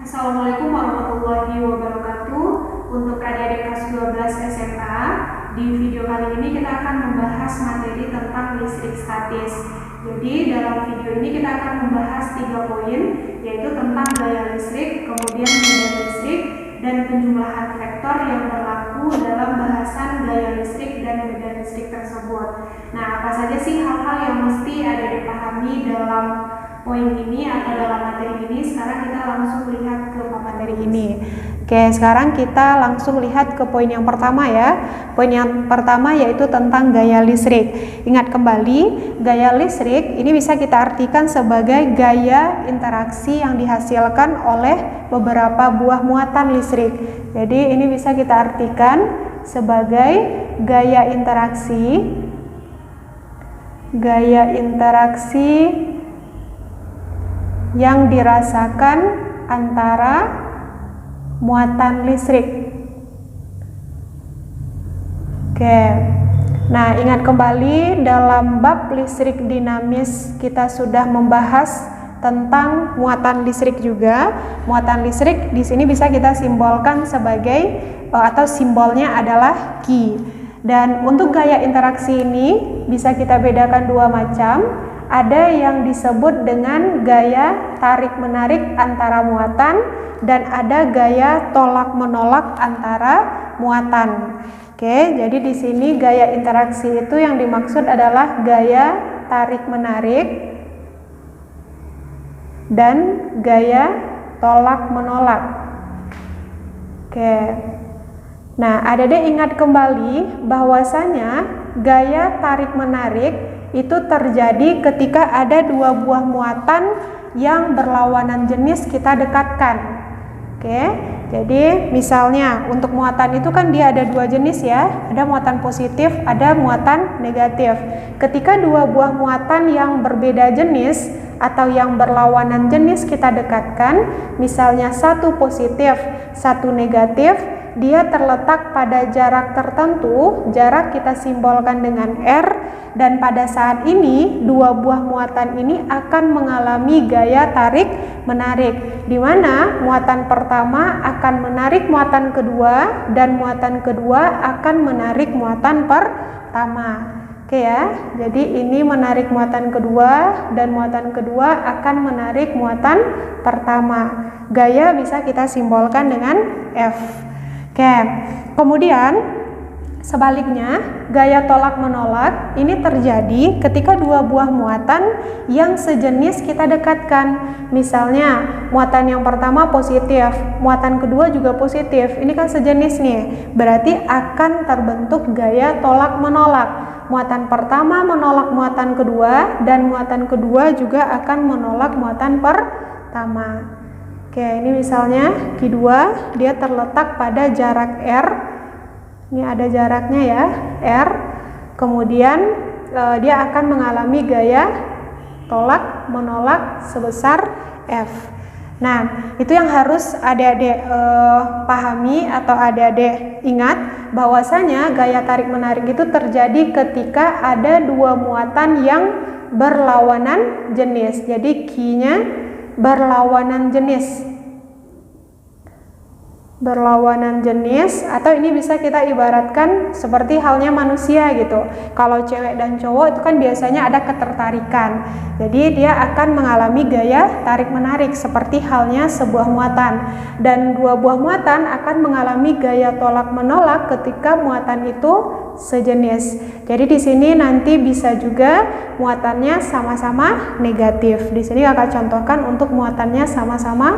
Assalamualaikum warahmatullahi wabarakatuh. Untuk adik-adik kelas 12 SMA, di video kali ini kita akan membahas materi tentang listrik statis. Jadi dalam video ini kita akan membahas 3 poin, yaitu tentang gaya listrik, kemudian medan listrik, dan penjumlahan vektor yang berlaku dalam bahasan gaya listrik dan medan listrik tersebut. Nah, apa saja sih hal-hal yang mesti adik-adik pahami dalam poin ini atau dalam materi ini? Sekarang kita langsung lihat ke materi ini. Oke, sekarang kita langsung lihat ke poin yang pertama ya. Poin yang pertama yaitu tentang gaya listrik. Ingat kembali, gaya listrik ini bisa kita artikan sebagai gaya interaksi yang dihasilkan oleh beberapa buah muatan listrik. Jadi ini bisa kita artikan sebagai gaya interaksi yang dirasakan antara muatan listrik. Oke. Nah, ingat kembali dalam bab listrik dinamis kita sudah membahas tentang muatan listrik juga. Muatan listrik di sini bisa kita simbolkan sebagai atau simbolnya adalah Q. Dan untuk gaya interaksi ini bisa kita bedakan dua macam. Ada yang disebut dengan gaya tarik-menarik antara muatan dan ada gaya tolak-menolak antara muatan. Oke, jadi di sini gaya interaksi itu yang dimaksud adalah gaya tarik-menarik dan gaya tolak-menolak. Oke. Nah, adik-adik ingat kembali bahwasanya gaya tarik-menarik itu terjadi ketika ada dua buah muatan yang berlawanan jenis kita dekatkan. Oke, jadi misalnya untuk muatan itu kan dia ada dua jenis ya, ada muatan positif, ada muatan negatif. Ketika dua buah muatan yang berbeda jenis atau yang berlawanan jenis kita dekatkan, misalnya satu positif, satu negatif, dia terletak pada jarak tertentu, jarak kita simbolkan dengan R, dan pada saat ini dua buah muatan ini akan mengalami gaya tarik-menarik, di mana muatan pertama akan menarik muatan kedua dan muatan kedua akan menarik muatan pertama. Oke ya, jadi ini menarik muatan kedua dan muatan kedua akan menarik muatan pertama. Gaya bisa kita simbolkan dengan F. Oke, kemudian sebaliknya gaya tolak-menolak ini terjadi ketika dua buah muatan yang sejenis kita dekatkan. Misalnya muatan yang pertama positif, muatan kedua juga positif, ini kan sejenis nih, berarti akan terbentuk gaya tolak-menolak. Muatan pertama menolak muatan kedua dan muatan kedua juga akan menolak muatan pertama. Oke, ini misalnya Q2 dia terletak pada jarak R. Ini ada jaraknya ya, R. Kemudian dia akan mengalami gaya tolak menolak sebesar F. Nah, itu yang harus adik-adik pahami atau adik-adik ingat, bahwasanya gaya tarik menarik itu terjadi ketika ada dua muatan yang berlawanan jenis. Jadi Q-nya berlawanan jenis, atau ini bisa kita ibaratkan seperti halnya manusia gitu. Kalau cewek dan cowok itu kan biasanya ada ketertarikan, jadi dia akan mengalami gaya tarik menarik seperti halnya sebuah muatan, dan dua buah muatan akan mengalami gaya tolak menolak ketika muatan itu sejenis. Jadi di sini nanti bisa juga muatannya sama-sama negatif. Di sini kakak contohkan untuk muatannya sama-sama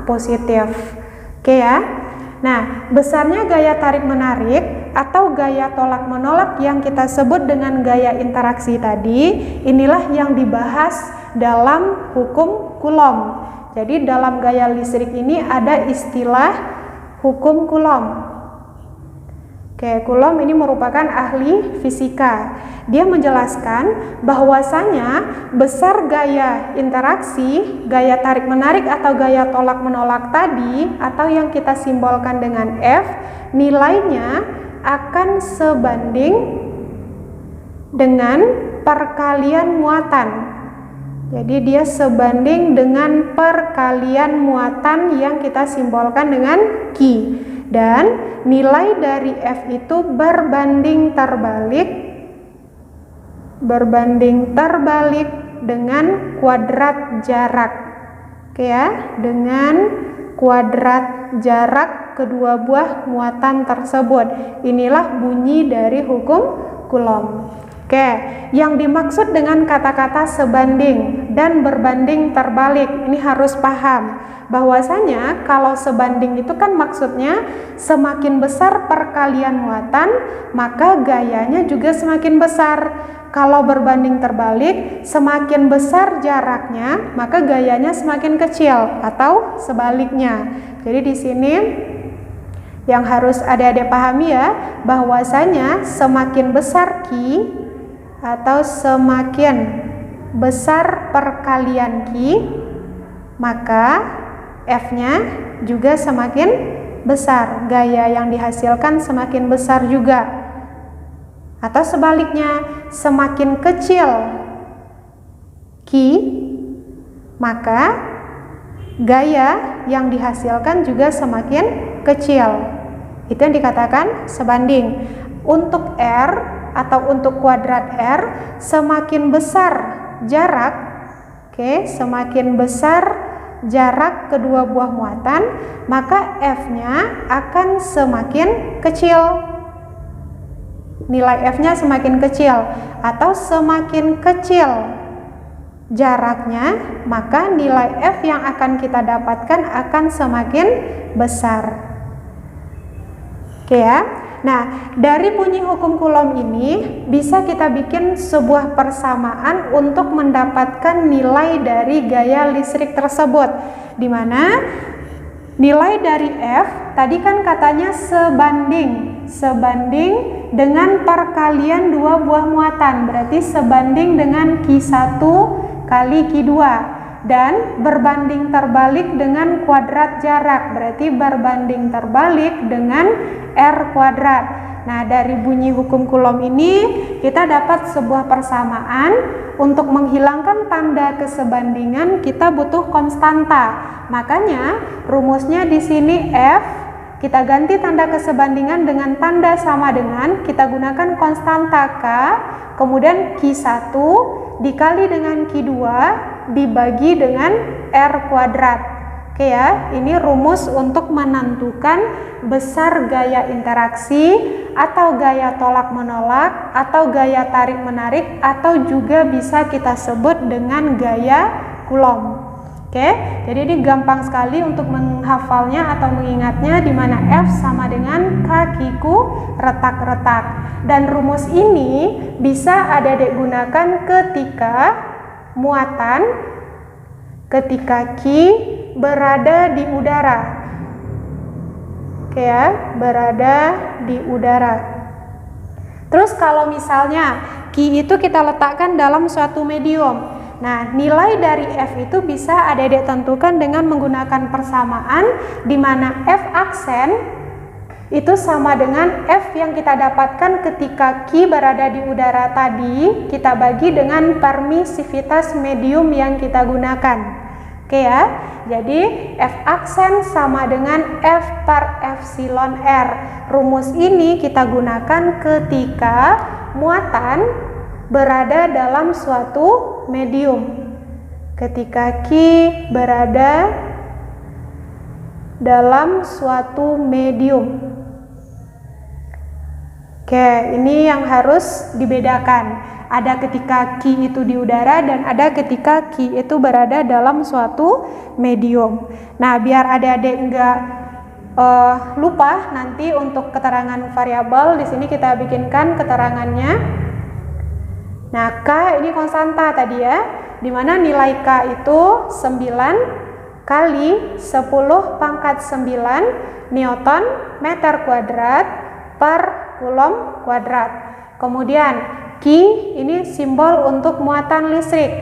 positif. Oke ya. Nah, besarnya gaya tarik menarik atau gaya tolak menolak yang kita sebut dengan gaya interaksi tadi, inilah yang dibahas dalam hukum Coulomb. Jadi dalam gaya listrik ini ada istilah hukum Coulomb. Oke, Coulomb ini merupakan ahli fisika. Dia menjelaskan bahwasanya besar gaya interaksi, gaya tarik menarik atau gaya tolak menolak tadi, atau yang kita simbolkan dengan F, nilainya akan sebanding dengan perkalian muatan. Jadi dia sebanding dengan perkalian muatan yang kita simbolkan dengan Q. Dan nilai dari F itu berbanding terbalik dengan kuadrat jarak. Oke ya, dengan kuadrat jarak kedua buah muatan tersebut. Inilah bunyi dari hukum Coulomb. Oke, yang dimaksud dengan kata-kata sebanding dan berbanding terbalik ini harus paham bahwasanya kalau sebanding itu kan maksudnya semakin besar perkalian muatan maka gayanya juga semakin besar. Kalau berbanding terbalik semakin besar jaraknya maka gayanya semakin kecil atau sebaliknya. Jadi di sini yang harus adik-adik pahami ya, bahwasanya semakin besar Q atau semakin besar perkalian Q, maka F-nya juga semakin besar, gaya yang dihasilkan semakin besar juga. Atau sebaliknya, semakin kecil Q, maka gaya yang dihasilkan juga semakin kecil. Itu yang dikatakan sebanding. Untuk R atau untuk kuadrat R, semakin besar jarak, semakin besar jarak kedua buah muatan, maka F-nya akan semakin kecil. Nilai F-nya semakin kecil, atau semakin kecil jaraknya, maka nilai F yang akan kita dapatkan akan semakin besar. Oke ya. Nah, dari bunyi hukum Coulomb ini bisa kita bikin sebuah persamaan untuk mendapatkan nilai dari gaya listrik tersebut, di mana nilai dari F tadi kan katanya sebanding dengan perkalian dua buah muatan, berarti sebanding dengan Q1 kali Q2, dan berbanding terbalik dengan kuadrat jarak, berarti berbanding terbalik dengan R kuadrat. Nah, dari bunyi hukum Coulomb ini kita dapat sebuah persamaan. Untuk menghilangkan tanda kesebandingan kita butuh konstanta. Makanya rumusnya di sini F kita ganti tanda kesebandingan dengan tanda sama dengan, kita gunakan konstanta K, kemudian Q1 dikali dengan Q2 dibagi dengan R kuadrat. Oke ya, ini rumus untuk menentukan besar gaya interaksi atau gaya tolak menolak atau gaya tarik menarik atau juga bisa kita sebut dengan gaya Coulomb. Oke, jadi ini gampang sekali untuk menghafalnya atau mengingatnya, di mana F sama dengan kakiku retak-retak. Dan rumus ini bisa adik-adik gunakan ketika Q berada di udara. Oke ya, berada di udara. Terus kalau misalnya Q itu kita letakkan dalam suatu medium. Nah, nilai dari F itu bisa adik-adik tentukan dengan menggunakan persamaan, di mana F aksen itu sama dengan F yang kita dapatkan ketika Q berada di udara tadi, kita bagi dengan permisivitas medium yang kita gunakan. Oke ya, jadi F aksen sama dengan F per epsilon R. Rumus ini kita gunakan ketika muatan berada dalam suatu medium. Ketika Q berada dalam suatu medium. Oke, ini yang harus dibedakan. Ada ketika Q itu di udara dan ada ketika Q itu berada dalam suatu medium. Nah, biar adik-adik enggak lupa nanti untuk keterangan variabel, di sini kita bikinkan keterangannya. Nah, K ini konstanta tadi ya, di mana nilai K itu 9 kali 10 pangkat 9 Newton meter kuadrat per Coulomb kuadrat. Kemudian Q ini simbol untuk muatan listrik.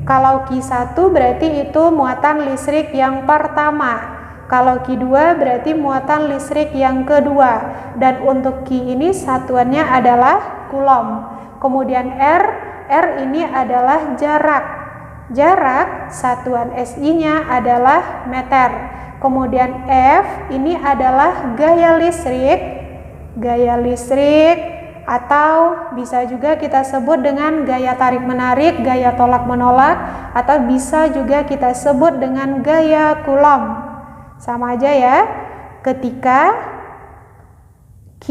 Kalau Q1 berarti itu muatan listrik yang pertama. Kalau Q2 berarti muatan listrik yang kedua. Dan untuk Q ini satuannya adalah Coulomb. Kemudian R ini adalah jarak. jarak satuan SI-nya adalah meter. Kemudian F ini adalah gaya listrik atau bisa juga kita sebut dengan gaya tarik menarik, gaya tolak menolak, atau bisa juga kita sebut dengan gaya Coulomb. Sama aja ya, ketika Q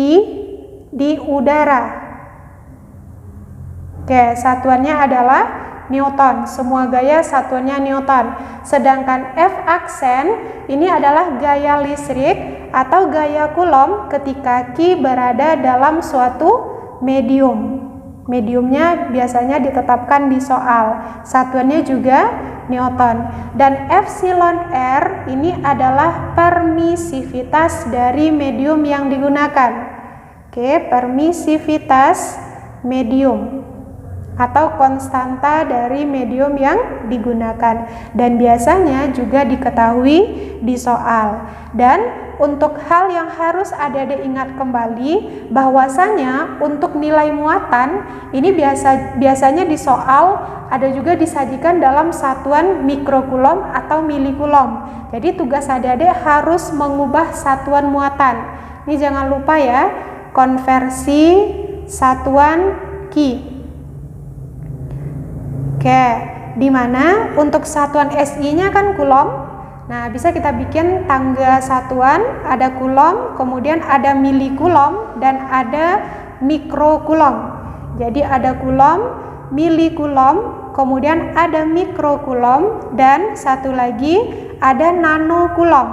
di udara. Oke, satuannya adalah Newton. Semua gaya satuannya Newton. Sedangkan F aksen ini adalah gaya listrik atau gaya Coulomb ketika Q berada dalam suatu medium. Mediumnya biasanya ditetapkan di soal. Satuannya juga Newton. Dan epsilon R ini adalah permisivitas dari medium yang digunakan. Oke, permisivitas medium atau konstanta dari medium yang digunakan, dan biasanya juga diketahui di soal. Dan untuk hal yang harus Adik-adik ingat kembali, bahwasanya untuk nilai muatan ini biasanya di soal ada juga disajikan dalam satuan mikrokulom atau milikulom. Jadi tugas Adik-adik harus mengubah satuan muatan. Ini jangan lupa ya, konversi satuan Q. Oke, dimana untuk satuan SI-nya kan Coulomb. Nah, bisa kita bikin tangga satuan, ada Coulomb, kemudian ada milikulom, dan ada mikrokulom. Jadi ada Coulomb, milikulom, kemudian ada mikrokulom, dan satu lagi ada nanokulom.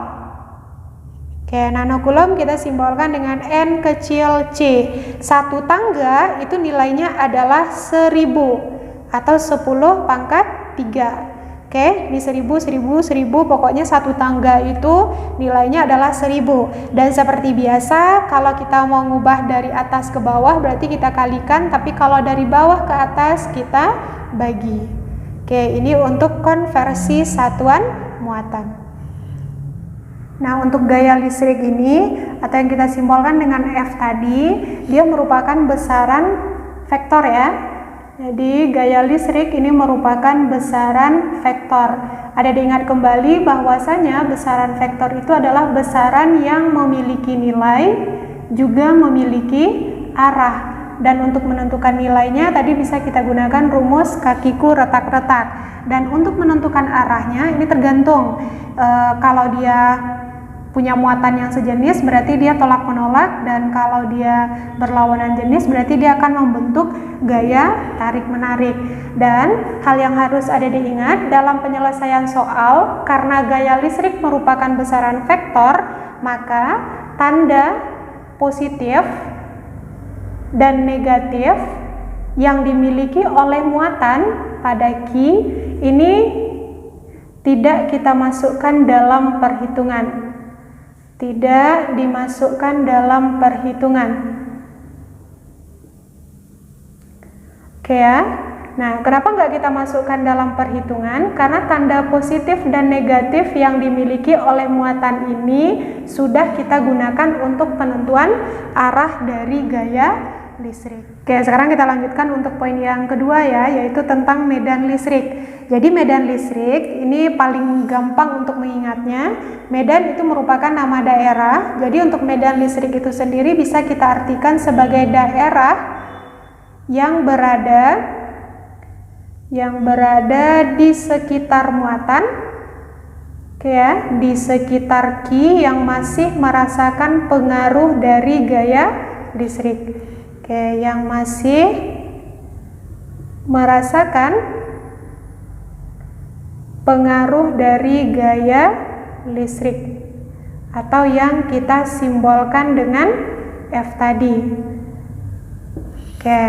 Oke, nanokulom kita simbolkan dengan N kecil c. Satu tangga itu nilainya adalah 1000. Atau 10 pangkat 3. Oke, ini 1000, 1000, pokoknya satu tangga itu nilainya adalah 1000. Dan seperti biasa, kalau kita mau ngubah dari atas ke bawah berarti kita kalikan, tapi kalau dari bawah ke atas kita bagi. Oke, ini untuk konversi satuan muatan. Nah, untuk gaya listrik ini atau yang kita simbolkan dengan F tadi, dia merupakan besaran vektor ya. Jadi gaya listrik ini merupakan besaran vektor. Ada diingat kembali bahwasanya besaran vektor itu adalah besaran yang memiliki nilai juga memiliki arah. Dan untuk menentukan nilainya tadi bisa kita gunakan rumus kakiku retak-retak. Dan untuk menentukan arahnya ini tergantung kalau dia punya muatan yang sejenis berarti dia tolak menolak, dan kalau dia berlawanan jenis berarti dia akan membentuk gaya tarik menarik. Dan hal yang harus ada diingat dalam penyelesaian soal, karena gaya listrik merupakan besaran vektor, maka tanda positif dan negatif yang dimiliki oleh muatan pada Q ini tidak kita masukkan dalam perhitungan. Tidak dimasukkan dalam perhitungan. Oke ya. Nah, kenapa nggak kita masukkan dalam perhitungan? Karena tanda positif dan negatif yang dimiliki oleh muatan ini sudah kita gunakan untuk penentuan arah dari gaya listrik. Oke, sekarang kita lanjutkan untuk poin yang kedua ya, yaitu tentang medan listrik. Jadi medan listrik ini paling gampang untuk mengingatnya. Medan itu merupakan nama daerah. Jadi untuk medan listrik itu sendiri bisa kita artikan sebagai daerah yang berada di sekitar muatan. Oke ya, di sekitar Q yang masih merasakan pengaruh dari gaya listrik. Oke, yang masih merasakan pengaruh dari gaya listrik atau yang kita simbolkan dengan F tadi. Oke,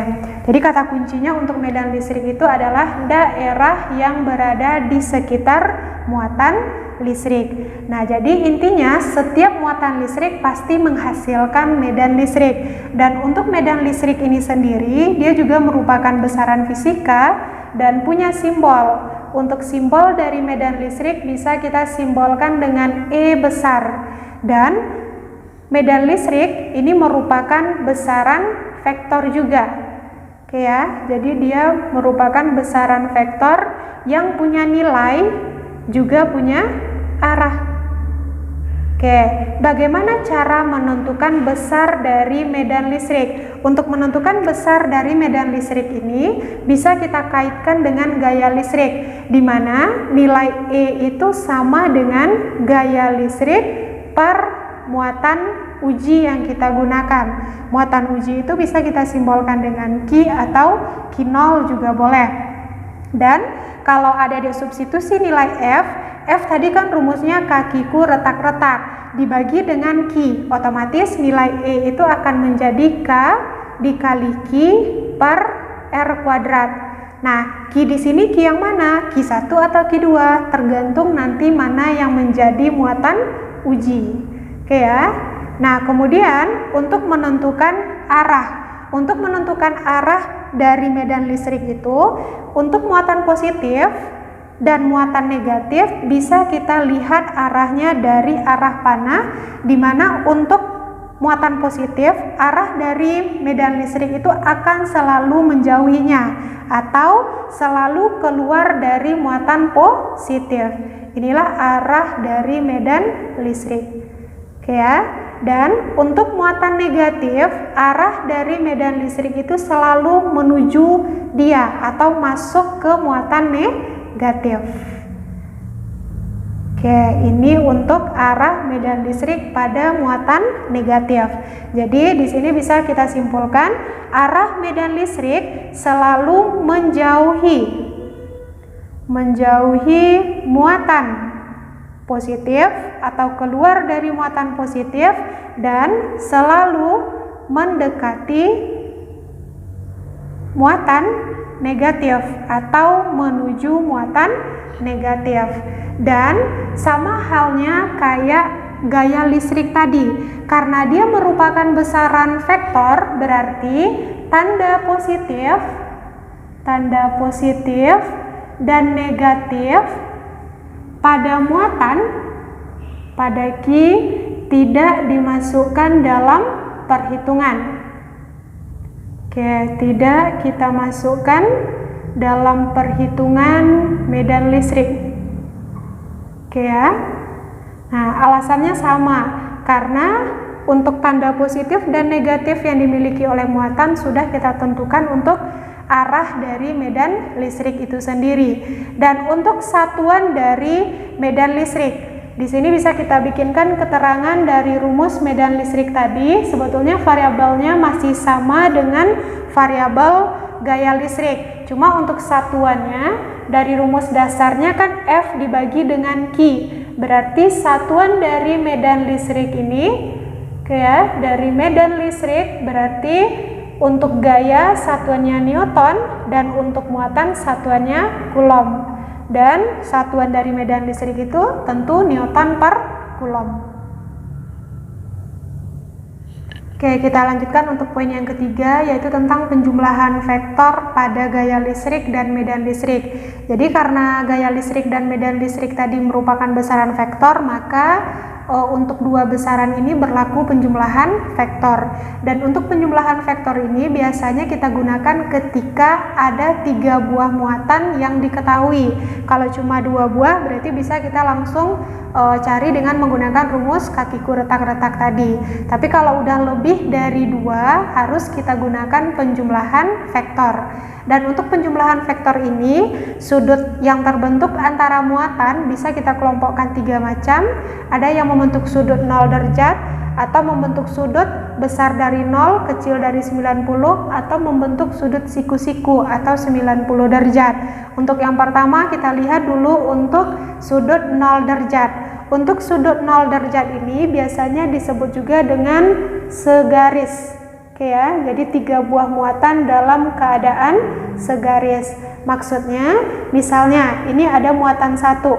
jadi kata kuncinya untuk medan listrik itu adalah daerah yang berada di sekitar muatan listrik. Nah, jadi intinya setiap muatan listrik pasti menghasilkan medan listrik. Dan untuk medan listrik ini sendiri, dia juga merupakan besaran fisika dan punya simbol. Untuk simbol dari medan listrik bisa kita simbolkan dengan E besar. Dan medan listrik ini merupakan besaran vektor juga. Oke ya, jadi dia merupakan besaran vektor yang punya nilai juga punya arah. Oke, bagaimana cara menentukan besar dari medan listrik? Untuk menentukan besar dari medan listrik ini bisa kita kaitkan dengan gaya listrik, di mana nilai E itu sama dengan gaya listrik per muatan uji yang kita gunakan. Muatan uji itu bisa kita simbolkan dengan Q atau Q0 juga boleh. Dan kalau ada di substitusi nilai F tadi kan rumusnya kakiku retak-retak, dibagi dengan Q, otomatis nilai E itu akan menjadi K dikali Q per R kuadrat. Nah, Q di sini Q yang mana? Q1 atau Q2? Tergantung nanti mana yang menjadi muatan uji. Oke ya. Nah, kemudian untuk menentukan arah dari medan listrik itu, untuk muatan positif dan muatan negatif bisa kita lihat arahnya dari arah panah, di mana untuk muatan positif arah dari medan listrik itu akan selalu menjauhinya atau selalu keluar dari muatan positif. Inilah arah dari medan listrik. Oke ya. Dan untuk muatan negatif, arah dari medan listrik itu selalu menuju dia atau masuk ke muatan negatif. Oke, ini untuk arah medan listrik pada muatan negatif. Jadi di sini bisa kita simpulkan arah medan listrik selalu menjauhi muatan positif atau keluar dari muatan positif dan selalu mendekati muatan negatif atau menuju muatan negatif. Dan sama halnya kayak gaya listrik tadi, karena dia merupakan besaran vektor, berarti tanda positif dan negatif pada muatan pada Q tidak dimasukkan dalam perhitungan. Oke, tidak kita masukkan dalam perhitungan medan listrik. Oke ya. Nah, alasannya sama, karena untuk tanda positif dan negatif yang dimiliki oleh muatan sudah kita tentukan untuk arah dari medan listrik itu sendiri. Dan untuk satuan dari medan listrik, di sini bisa kita bikinkan keterangan dari rumus medan listrik tadi. Sebetulnya variabelnya masih sama dengan variabel gaya listrik, cuma untuk satuannya dari rumus dasarnya kan F dibagi dengan Q. Berarti satuan dari medan listrik ini, ya, dari medan listrik berarti untuk gaya satuannya Newton dan untuk muatan satuannya Coulomb. Dan satuan dari medan listrik itu tentu Newton per Coulomb. Oke, kita lanjutkan untuk poin yang ketiga, yaitu tentang penjumlahan vektor pada gaya listrik dan medan listrik. Jadi karena gaya listrik dan medan listrik tadi merupakan besaran vektor, maka untuk dua besaran ini berlaku penjumlahan vektor. Dan untuk penjumlahan vektor ini biasanya kita gunakan ketika ada 3 buah muatan yang diketahui. Kalau cuma 2 buah berarti bisa kita langsung cari dengan menggunakan rumus kakiku retak-retak tadi. Tapi kalau udah lebih dari 2 harus kita gunakan penjumlahan vektor. Dan untuk penjumlahan vektor ini, sudut yang terbentuk antara muatan bisa kita kelompokkan 3 macam. Ada yang membentuk sudut 0 derajat, atau membentuk sudut besar dari 0, kecil dari 90, atau membentuk sudut siku-siku atau 90 derajat. Untuk yang pertama kita lihat dulu untuk sudut 0 derajat. Untuk sudut 0 derajat ini biasanya disebut juga dengan segaris. Oke ya, jadi 3 buah muatan dalam keadaan segaris. Maksudnya, misalnya ini ada muatan 1.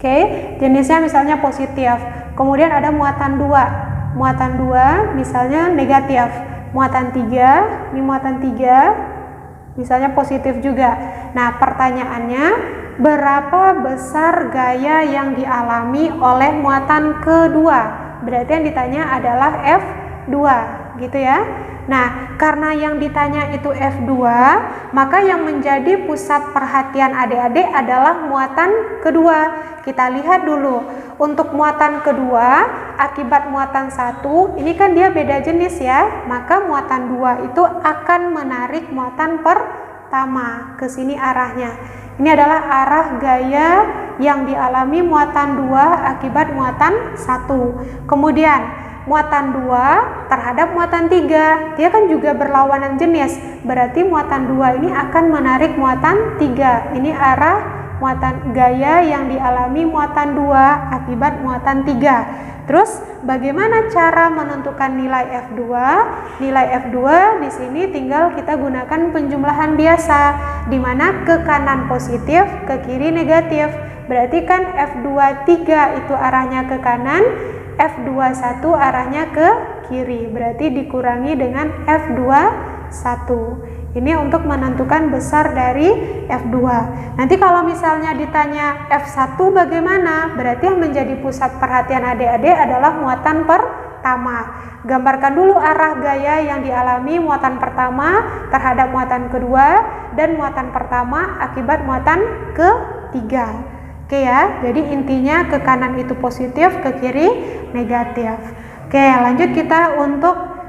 Oke, jenisnya misalnya positif. Kemudian ada muatan 2. Muatan 2 misalnya negatif. Muatan 3, ini muatan 3 misalnya positif juga. Nah, pertanyaannya, berapa besar gaya yang dialami oleh muatan kedua? Berarti yang ditanya adalah F2. Gitu ya. Nah, karena yang ditanya itu F2, maka yang menjadi pusat perhatian adik-adik adalah muatan kedua. Kita lihat dulu, untuk muatan kedua akibat muatan 1, ini kan dia beda jenis ya, maka muatan 2 itu akan menarik muatan pertama. Ke sini arahnya. Ini adalah arah gaya yang dialami muatan 2 akibat muatan 1. Kemudian muatan 2 terhadap muatan 3, dia kan juga berlawanan jenis, berarti muatan 2 ini akan menarik muatan 3. Ini arah muatan gaya yang dialami muatan 2 akibat muatan 3. Terus bagaimana cara menentukan nilai F2? Nilai F2 di sini tinggal kita gunakan penjumlahan biasa, di mana ke kanan positif, ke kiri negatif. Berarti kan F23 itu arahnya ke kanan, F21 arahnya ke kiri, berarti dikurangi dengan F21. Ini untuk menentukan besar dari F2. Nanti kalau misalnya ditanya F1 bagaimana? Berarti yang menjadi pusat perhatian adik-adik adalah muatan pertama. Gambarkan dulu arah gaya yang dialami muatan pertama terhadap muatan kedua dan muatan pertama akibat muatan ketiga. Oke ya, jadi intinya ke kanan itu positif, ke kiri negatif. Oke, lanjut kita untuk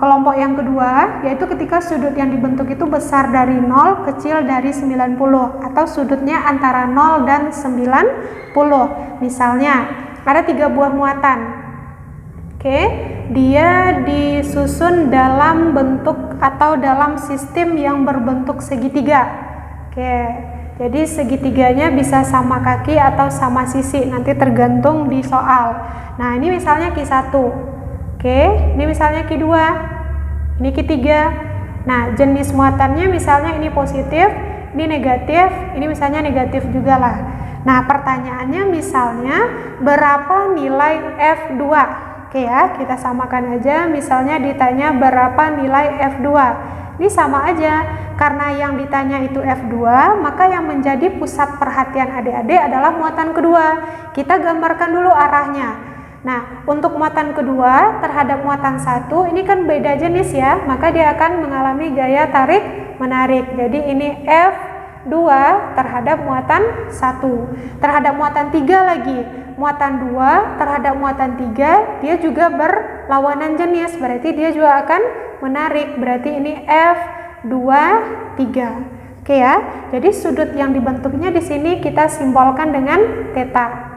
kelompok yang kedua, yaitu ketika sudut yang dibentuk itu besar dari 0, kecil dari 90, atau sudutnya antara 0 dan 90. Misalnya ada 3 buah muatan. Oke, dia disusun dalam bentuk atau dalam sistem yang berbentuk segitiga. Oke, jadi segitiganya bisa sama kaki atau sama sisi, nanti tergantung di soal. Nah, ini misalnya Q1. Oke, ini misalnya Q2, ini Q3. Nah, jenis muatannya misalnya ini positif, ini negatif, ini misalnya negatif juga lah. Nah, pertanyaannya misalnya berapa nilai F2? Oke ya, kita samakan aja, misalnya ditanya berapa nilai F2. Ini sama aja, karena yang ditanya itu F2, maka yang menjadi pusat perhatian adik-adik adalah muatan kedua. Kita gambarkan dulu arahnya. Nah, untuk muatan kedua terhadap muatan 1 ini kan beda jenis ya, maka dia akan mengalami gaya tarik menarik. Jadi ini F2 terhadap muatan 1. Terhadap muatan 3 lagi, muatan 2 terhadap muatan 3 dia juga berlawanan jenis, berarti dia juga akan menarik. Berarti ini F2 3. Oke ya. Jadi sudut yang dibentuknya di sini kita simbolkan dengan theta.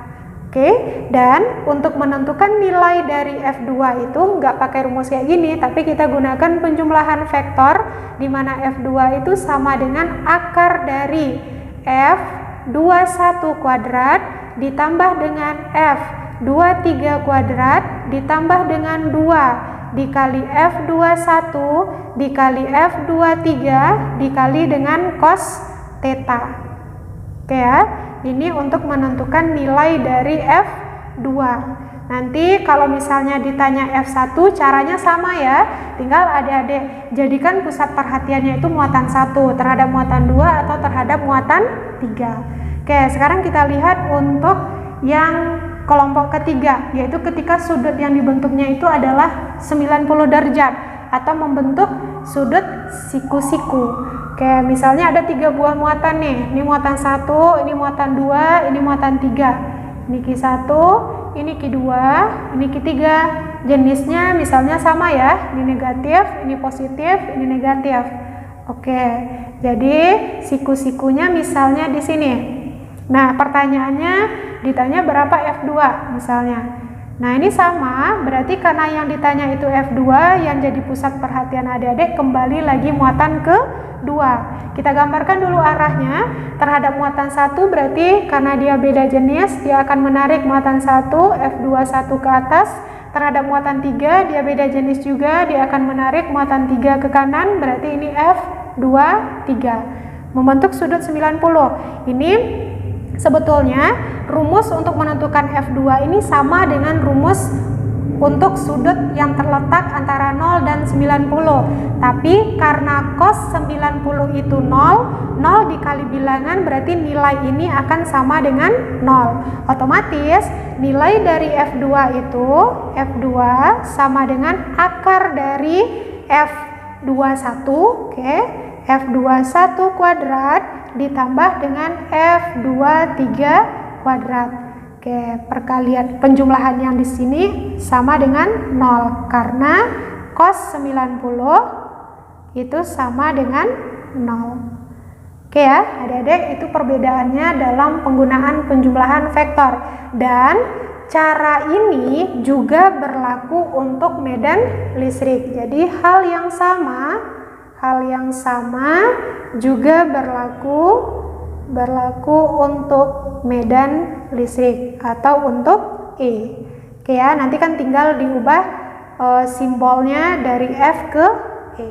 Oke, dan untuk menentukan nilai dari F2 itu nggak pakai rumus kayak gini, tapi kita gunakan penjumlahan vektor, di mana F2 itu sama dengan akar dari F21 kuadrat ditambah dengan F23 kuadrat ditambah dengan 2 dikali F21 dikali F23 dikali dengan cos theta. Oke ya. Ini untuk menentukan nilai dari F2. Nanti kalau misalnya ditanya F1 caranya sama ya. Tinggal adik-adik jadikan pusat perhatiannya itu muatan 1 terhadap muatan 2 atau terhadap muatan 3. Oke, sekarang kita lihat untuk yang kelompok ketiga, yaitu ketika sudut yang dibentuknya itu adalah 90 derajat atau membentuk sudut siku-siku. Oke, misalnya ada 3 buah muatan nih. Ini muatan 1, ini muatan 2, ini muatan 3. Ini Q1, ini Q2, ini Q3. Jenisnya misalnya sama ya. Ini negatif, ini positif, ini negatif. Oke, jadi siku-sikunya misalnya di sini. Nah, pertanyaannya ditanya berapa F2 misalnya. Nah, ini sama, berarti karena yang ditanya itu F2, yang jadi pusat perhatian adik-adik kembali lagi muatan kedua. Kita gambarkan dulu arahnya. Terhadap muatan 1 berarti karena dia beda jenis, dia akan menarik muatan 1, F21 ke atas. Terhadap muatan 3, dia beda jenis juga, dia akan menarik muatan 3 ke kanan, berarti ini F23. Membentuk sudut 90. Ini sebetulnya rumus untuk menentukan F2 ini sama dengan rumus untuk sudut yang terletak antara 0 dan 90. Tapi karena cos 90 itu 0, 0 dikali bilangan berarti nilai ini akan sama dengan 0. Otomatis nilai dari F2 itu F2 sama dengan akar dari F21, oke. F21 kuadrat ditambah dengan F23 kuadrat. Oke, perkalian penjumlahan yang di sini sama dengan 0 karena cos 90 itu sama dengan 0. Oke ya, adik-adik, itu perbedaannya dalam penggunaan penjumlahan vektor. Dan cara ini juga berlaku untuk medan listrik. Jadi hal yang sama juga berlaku untuk medan listrik atau untuk E. Oke ya, nanti kan tinggal diubah simbolnya dari F ke E.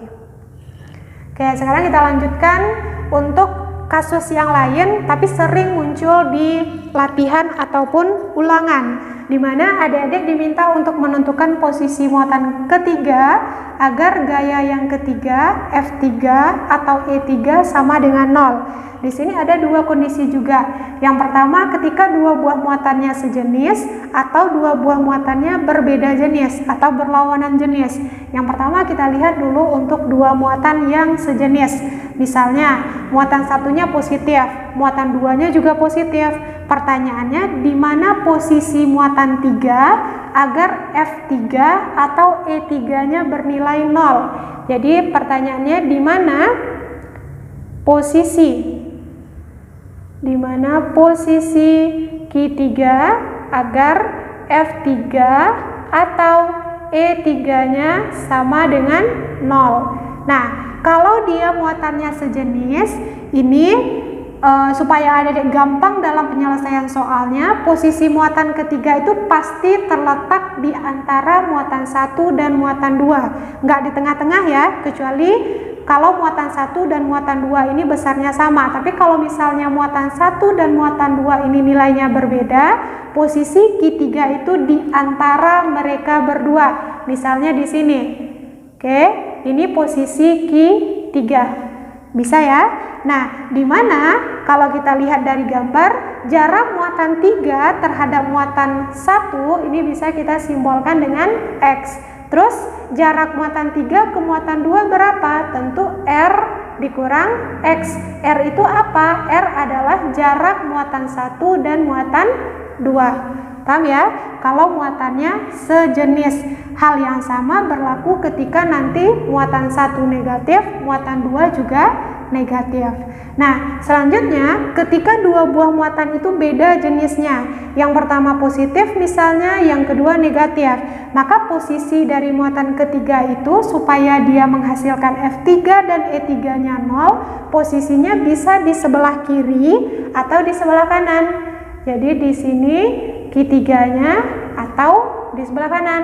Oke, sekarang kita lanjutkan untuk kasus yang lain tapi sering muncul di latihan ataupun ulangan, di mana adik-adik diminta untuk menentukan posisi muatan ketiga agar gaya yang ketiga F3 atau E3 sama dengan 0. Di sini ada dua kondisi juga. Yang pertama, ketika dua buah muatannya sejenis atau dua buah muatannya berbeda jenis atau berlawanan jenis. Yang pertama kita lihat dulu untuk dua muatan yang sejenis. Misalnya muatan satunya positif, muatan duanya juga positif. Pertanyaannya, di mana posisi muatan 3 agar F3 atau E3-nya bernilai 0? Jadi pertanyaannya, di mana posisi Q3 agar F3 atau E3-nya sama dengan 0. Nah, kalau dia muatannya sejenis, ini supaya adik-adik gampang dalam penyelesaian soalnya, posisi muatan ketiga itu pasti terletak di antara muatan 1 dan muatan 2, nggak di tengah-tengah ya, kecuali kalau muatan 1 dan muatan 2 ini besarnya sama. Tapi kalau misalnya muatan 1 dan muatan 2 ini nilainya berbeda, posisi Q3 itu di antara mereka berdua. Misalnya di sini. Oke, ini posisi Q3. Bisa ya? Nah, di mana kalau kita lihat dari gambar, jarak muatan 3 terhadap muatan 1 ini bisa kita simbolkan dengan X. Terus jarak muatan 3 ke muatan 2 berapa? Tentu R dikurang X. R itu apa? R adalah jarak muatan 1 dan muatan 2. Paham ya? Kalau muatannya sejenis. Hal yang sama berlaku ketika nanti muatan 1 negatif, muatan 2 juga negatif. Nah, selanjutnya ketika dua buah muatan itu beda jenisnya, yang pertama positif misalnya, yang kedua negatif, maka posisi dari muatan ketiga itu supaya dia menghasilkan F3 dan E3-nya 0, posisinya bisa di sebelah kiri atau di sebelah kanan. Jadi di sini Q3-nya atau di sebelah kanan.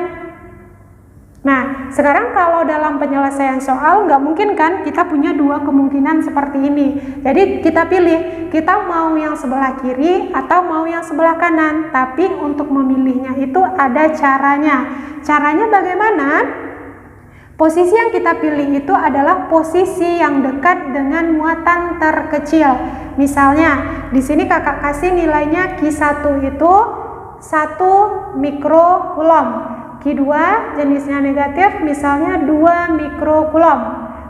Nah, sekarang kalau dalam penyelesaian soal nggak mungkin kan kita punya dua kemungkinan seperti ini. Jadi kita pilih, kita mau yang sebelah kiri atau mau yang sebelah kanan. Tapi untuk memilihnya itu ada caranya. Caranya bagaimana? Posisi yang kita pilih itu adalah posisi yang dekat dengan muatan terkecil. Misalnya, di sini kakak kasih nilainya Q1 itu 1 mikrokulom. Q2 jenisnya negatif, misalnya 2 mikrokulom.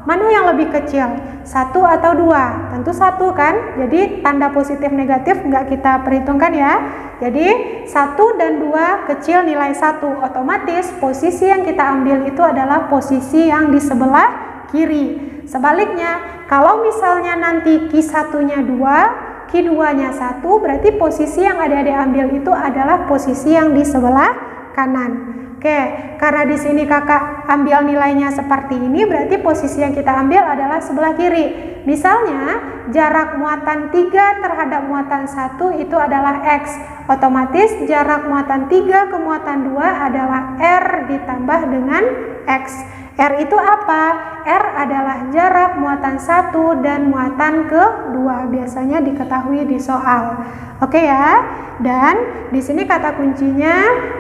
Mana yang lebih kecil? 1 atau 2? Tentu 1 kan? Jadi tanda positif negatif nggak kita perhitungkan ya. Jadi 1 dan 2 kecil nilai 1. Otomatis posisi yang kita ambil itu adalah posisi yang di sebelah kiri. Sebaliknya, kalau misalnya nanti Q1-nya 2, Q2-nya 1, berarti posisi yang adik-adik ambil itu adalah posisi yang di sebelah kanan. Oke, karena di sini kakak ambil nilainya seperti ini, berarti posisi yang kita ambil adalah sebelah kiri. Misalnya, jarak muatan 3 terhadap muatan 1 itu adalah X. Otomatis jarak muatan 3 ke muatan 2 adalah R ditambah dengan X. R itu apa? R adalah jarak muatan 1 dan muatan ke-2. Biasanya diketahui di soal. Oke ya. Dan di sini kata kuncinya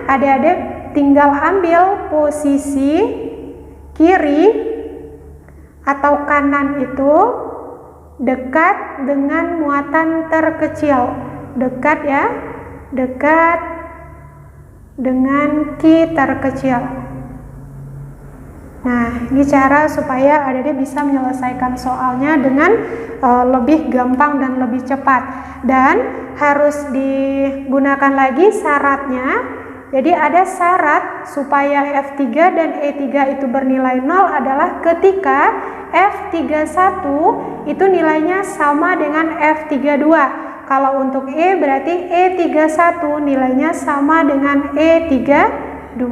adik-adik tinggal ambil posisi kiri atau kanan itu dekat dengan muatan terkecil. Dekat ya. Dekat dengan Q terkecil. Nah, ini cara supaya adik-adik bisa menyelesaikan soalnya dengan lebih gampang dan lebih cepat. Dan harus digunakan lagi syaratnya. Jadi ada syarat supaya F3 dan E3 itu bernilai 0 adalah ketika F31 itu nilainya sama dengan F32. Kalau untuk E berarti E31 nilainya sama dengan E32.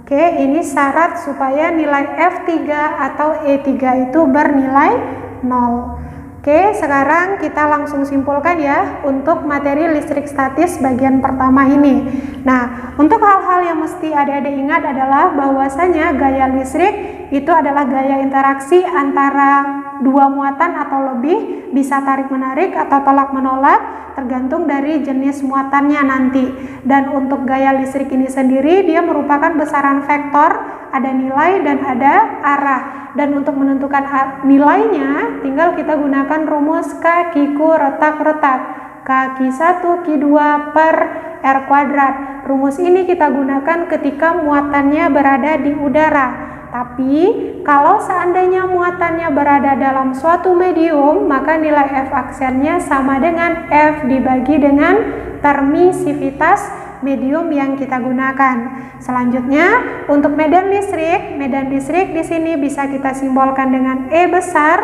Oke, ini syarat supaya nilai F3 atau E3 itu bernilai 0. Oke, sekarang kita langsung simpulkan ya untuk materi listrik statis bagian pertama ini. Nah, untuk hal-hal yang mesti adik-adik ingat adalah bahwasanya gaya listrik itu adalah gaya interaksi antara dua muatan atau lebih, bisa tarik-menarik atau tolak-menolak, tergantung dari jenis muatannya nanti. Dan untuk gaya listrik ini sendiri, dia merupakan besaran vektor, ada nilai dan ada arah. Dan untuk menentukan nilainya, tinggal kita gunakan rumus K, Q, retak-retak. K, Q1, Q2 per R kuadrat. Rumus ini kita gunakan ketika muatannya berada di udara. Tapi, kalau seandainya muatannya berada dalam suatu medium, maka nilai F aksennya sama dengan F dibagi dengan permisivitas medium yang kita gunakan. Selanjutnya, untuk medan listrik di sini bisa kita simbolkan dengan E besar.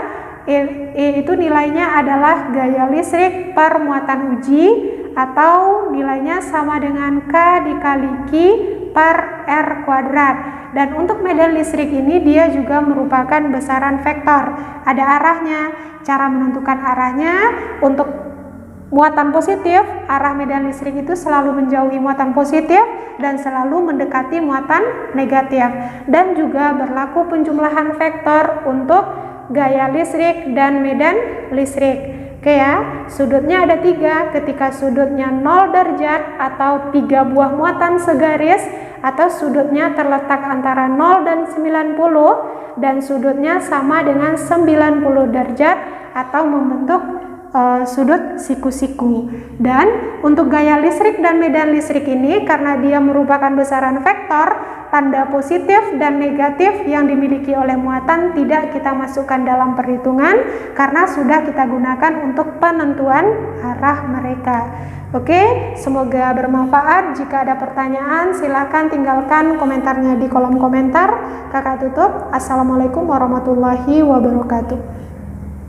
E itu nilainya adalah gaya listrik per muatan uji, atau nilainya sama dengan K dikali Q per R kuadrat. Dan untuk medan listrik ini dia juga merupakan besaran vektor, ada arahnya. Cara menentukan arahnya, untuk muatan positif, arah medan listrik itu selalu menjauhi muatan positif dan selalu mendekati muatan negatif. Dan juga berlaku penjumlahan vektor untuk gaya listrik dan medan listrik. Oke ya, sudutnya ada 3. Ketika sudutnya 0 derajat atau 3 buah muatan segaris, atau sudutnya terletak antara 0 dan 90, dan sudutnya sama dengan 90 derajat atau membentuk sudut siku-siku. Dan untuk gaya listrik dan medan listrik ini, karena dia merupakan besaran vektor, tanda positif dan negatif yang dimiliki oleh muatan tidak kita masukkan dalam perhitungan karena sudah kita gunakan untuk penentuan arah mereka. Oke, semoga bermanfaat. Jika ada pertanyaan, silakan tinggalkan komentarnya di kolom komentar. Kakak tutup. Assalamualaikum warahmatullahi wabarakatuh.